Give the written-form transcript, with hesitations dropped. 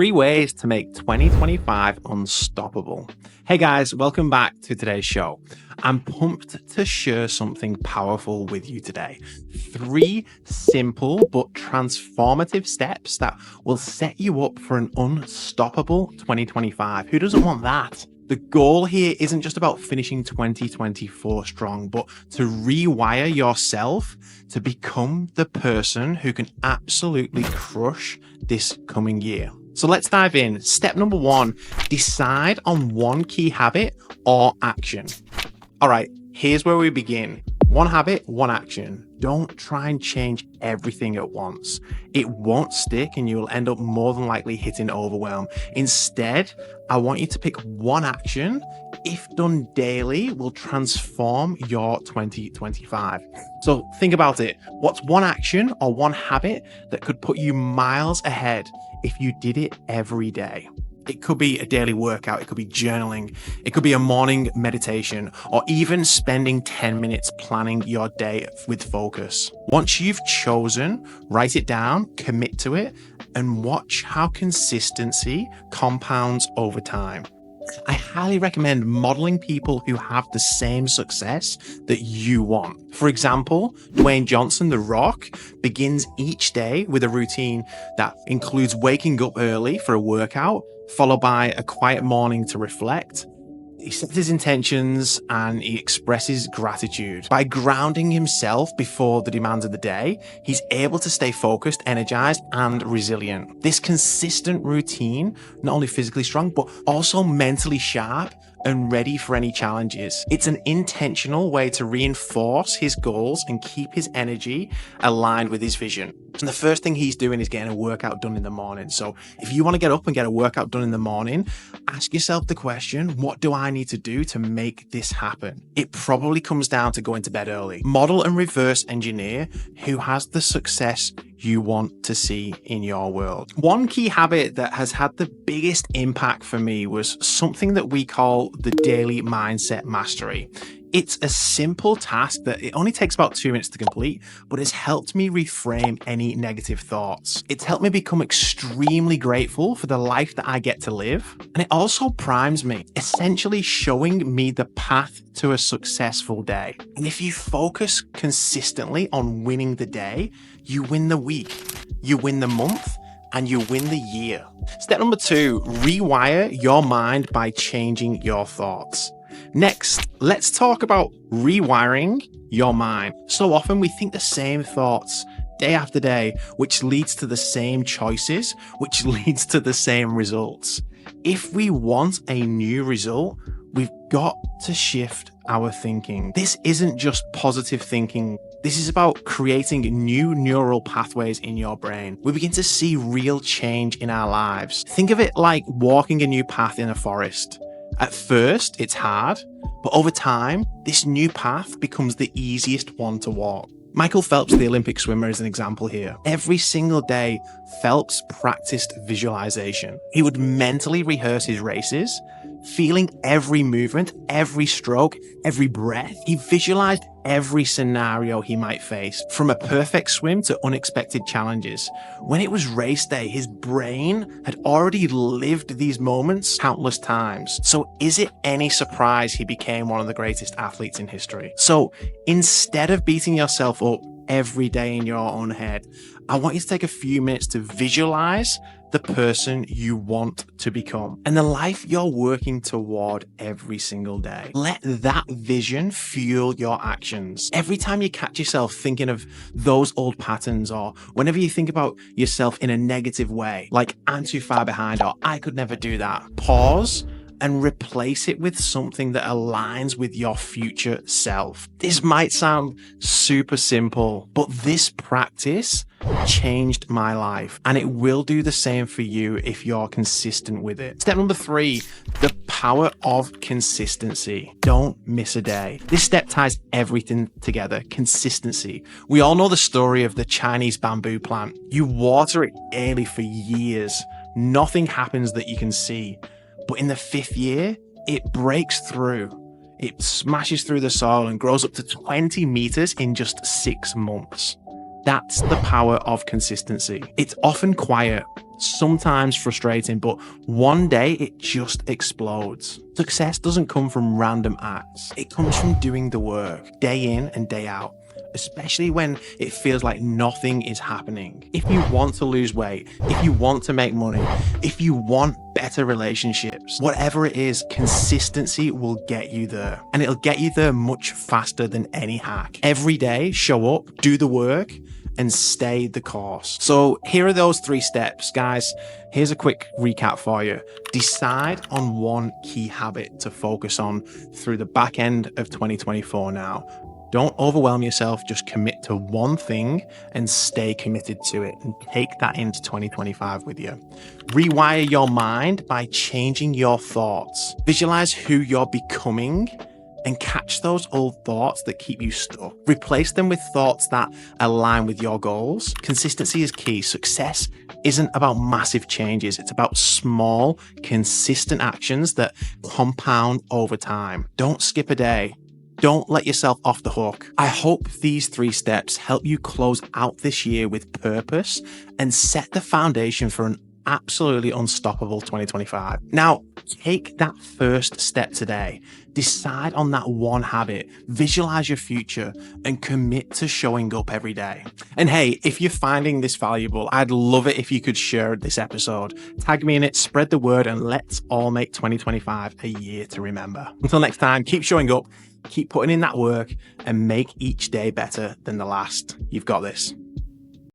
3 ways to make 2025 unstoppable. Hey guys, welcome back to today's show. I'm pumped to share something powerful with you today. 3 simple but transformative steps that will set you up for an unstoppable 2025. Who doesn't want that? The goal here isn't just about finishing 2024 strong, but to rewire yourself to become the person who can absolutely crush this coming year. So let's dive in. Step number 1, decide on one key habit or action. All right, here's where we begin. One habit, one action. Don't try and change everything at once. It won't stick and you'll end up more than likely hitting overwhelm. Instead, I want you to pick one action, if done daily, will transform your 2025. So think about it. What's one action or one habit that could put you miles ahead if you did it every day? It could be a daily workout, it could be journaling, it could be a morning meditation, or even spending 10 minutes planning your day with focus. Once you've chosen, write it down, commit to it, and watch how consistency compounds over time. I highly recommend modeling people who have the same success that you want. For example, Dwayne Johnson, The Rock, begins each day with a routine that includes waking up early for a workout, followed by a quiet morning to reflect. He sets his intentions and he expresses gratitude. By grounding himself before the demands of the day, he's able to stay focused, energized, and resilient. This consistent routine, not only physically strong, but also mentally sharp and ready for any challenges. It's an intentional way to reinforce his goals and keep his energy aligned with his vision. And the first thing he's doing is getting a workout done in the morning. So if you want to get up and get a workout done in the morning, ask yourself the question, what do I need to do to make this happen? It probably comes down to going to bed early. Model and reverse engineer who has the success you want to see in your world. One key habit that has had the biggest impact for me was something that we call the daily mindset mastery. It's a simple task that it only takes about 2 minutes to complete, but it's helped me reframe any negative thoughts. It's helped me become extremely grateful for the life that I get to live. And it also primes me, essentially showing me the path to a successful day. And if you focus consistently on winning the day, you win the week, you win the month, and you win the year. Step number 2, rewire your mind by changing your thoughts. Next, let's talk about rewiring your mind. So often we think the same thoughts day after day, which leads to the same choices, which leads to the same results. If we want a new result, we've got to shift our thinking. This isn't just positive thinking. This is about creating new neural pathways in your brain. We begin to see real change in our lives. Think of it like walking a new path in a forest. At first, it's hard, but over time, this new path becomes the easiest one to walk. Michael Phelps, the Olympic swimmer, is an example here. Every single day, Phelps practiced visualization. He would mentally rehearse his races, feeling every movement, every stroke, every breath. He visualized every scenario he might face, from a perfect swim to unexpected challenges. When it was race day, his brain had already lived these moments countless times. So is it any surprise he became one of the greatest athletes in history? So instead of beating yourself up every day in your own head, I want you to take a few minutes to visualize the person you want to become and the life you're working toward every single day. Let that vision fuel your actions. Every time you catch yourself thinking of those old patterns, or whenever you think about yourself in a negative way, like I'm too far behind or I could never do that, pause and replace it with something that aligns with your future self. This might sound super simple, but this practice changed my life, and it will do the same for you if you're consistent with it. Step number 3, the power of consistency. Don't miss a day. This step ties everything together. Consistency. We all know the story of the Chinese bamboo plant. You water it daily for years. Nothing happens that you can see. But in the 5th year, it breaks through. It smashes through the soil and grows up to 20 meters in just 6 months. That's the power of consistency. It's often quiet, sometimes frustrating, but one day it just explodes. Success doesn't come from random acts. It comes from doing the work day in and day out, especially when it feels like nothing is happening. If you want to lose weight, if you want to make money, if you want better relationships, whatever it is, consistency will get you there. And it'll get you there much faster than any hack. Every day, show up, do the work, and stay the course. So here are those 3 steps, guys. Here's a quick recap for you. Decide on one key habit to focus on through the back end of 2024 now. Don't overwhelm yourself, just commit to one thing and stay committed to it and take that into 2025 with you. Rewire your mind by changing your thoughts. Visualize who you're becoming and catch those old thoughts that keep you stuck. Replace them with thoughts that align with your goals. Consistency is key. Success isn't about massive changes. It's about small, consistent actions that compound over time. Don't skip a day. Don't let yourself off the hook. I hope these 3 steps help you close out this year with purpose and set the foundation for an absolutely unstoppable 2025. Now, take that first step today. Decide on that one habit, visualize your future, and commit to showing up every day. And hey, if you're finding this valuable, I'd love it if you could share this episode. Tag me in it, spread the word, and let's all make 2025 a year to remember. Until next time, keep showing up, keep putting in that work, and make each day better than the last. You've got this.